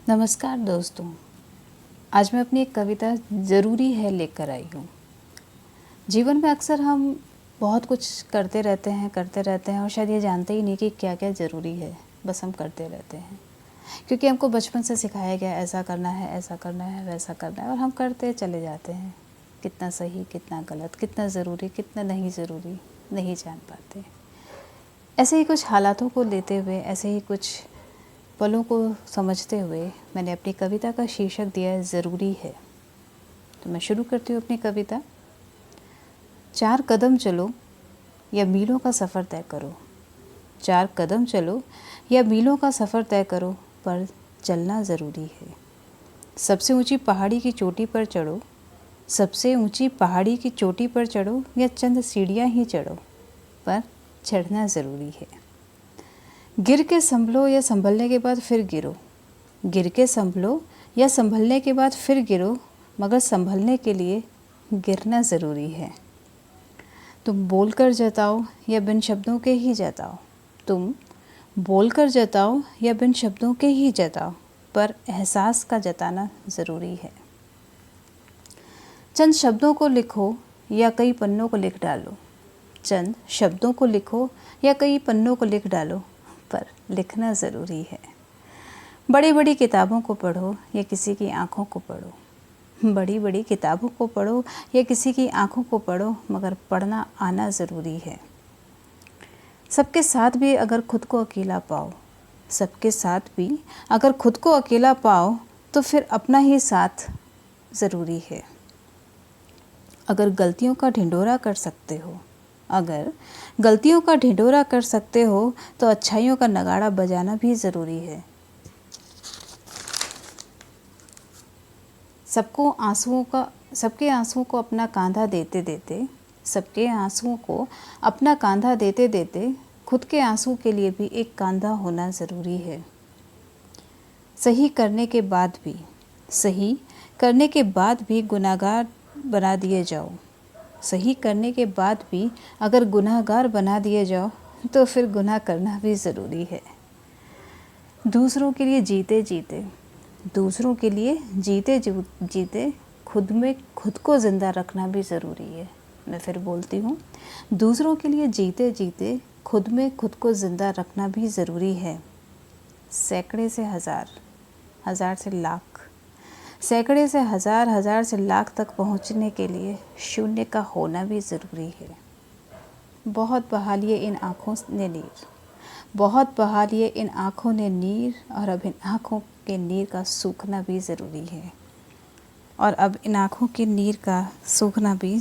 नमस्कार दोस्तों। आज मैं अपनी एक कविता ज़रूरी है लेकर आई हूँ। जीवन में अक्सर हम बहुत कुछ करते रहते हैं और शायद ये जानते ही नहीं कि क्या क्या ज़रूरी है, बस हम करते रहते हैं क्योंकि हमको बचपन से सिखाया गया ऐसा करना है, ऐसा करना है, वैसा करना है और हम करते चले जाते हैं। कितना सही, कितना गलत, कितना ज़रूरी, कितना नहीं ज़रूरी नहीं जान पाते। ऐसे ही कुछ हालातों को लेते हुए, ऐसे ही कुछ पलों को समझते हुए मैंने अपनी कविता का शीर्षक दिया है ज़रूरी है। तो मैं शुरू करती हूँ अपनी कविता। 4 कदम चलो या मीलों का सफ़र तय करो। 4 कदम चलो या मीलों का सफ़र तय करो, पर चलना ज़रूरी है। सबसे ऊंची पहाड़ी की चोटी पर चढ़ो, सबसे ऊंची पहाड़ी की चोटी पर चढ़ो या चंद सीढ़ियाँ ही चढ़ो, पर चढ़ना ज़रूरी है। गिर के संभलो या संभलने के बाद फिर गिरो। गिर के संभलो या संभलने के बाद फिर गिरो, मगर संभलने के लिए गिरना ज़रूरी है। तुम बोलकर जताओ या बिन शब्दों के ही जताओ। तुम बोलकर जताओ या बिन शब्दों के ही जताओ, पर एहसास का जताना ज़रूरी है। चंद शब्दों को लिखो या कई पन्नों को लिख डालो। चंद शब्दों को लिखो या कई पन्नों को लिख डालो, पर लिखना ज़रूरी है। बड़ी बड़ी किताबों को पढ़ो या किसी की आँखों को पढ़ो। बड़ी बड़ी किताबों को पढ़ो या किसी की आँखों को पढ़ो, मगर पढ़ना आना ज़रूरी है। सबके साथ भी अगर खुद को अकेला पाओ, सबके साथ भी अगर खुद को अकेला पाओ, तो फिर अपना ही साथ ज़रूरी है। अगर गलतियों का ढिंढोरा कर सकते हो, अगर गलतियों का ढिंढोरा कर सकते हो, तो अच्छाइयों का नगाड़ा बजाना भी ज़रूरी है। सबके आंसुओं को अपना कांधा देते देते, सबके आंसुओं को अपना कांधा देते देते, खुद के आंसू के लिए भी एक कांधा होना ज़रूरी है। सही करने के बाद भी गुनाहगार बना दिए जाओ। सही करने के बाद भी अगर गुनाहगार बना दिए जाओ, तो फिर गुनाह करना भी ज़रूरी है। दूसरों के लिए जीते जीते खुद को ज़िंदा रखना भी ज़रूरी है। मैं फिर बोलती हूँ, दूसरों के लिए जीते जीते खुद को ज़िंदा रखना भी ज़रूरी है। सैकड़े से हज़ार, हज़ार से लाख, सैकड़े से हज़ार, हज़ार से लाख तक पहुँचने के लिए शून्य का होना भी ज़रूरी है। बहुत बहा लिए इन आँखों ने नीर, बहुत बहा लिए इन आँखों ने नीर, और अब इन आँखों के नीर का सूखना भी ज़रूरी है। और अब इन आँखों के नीर का सूखना भी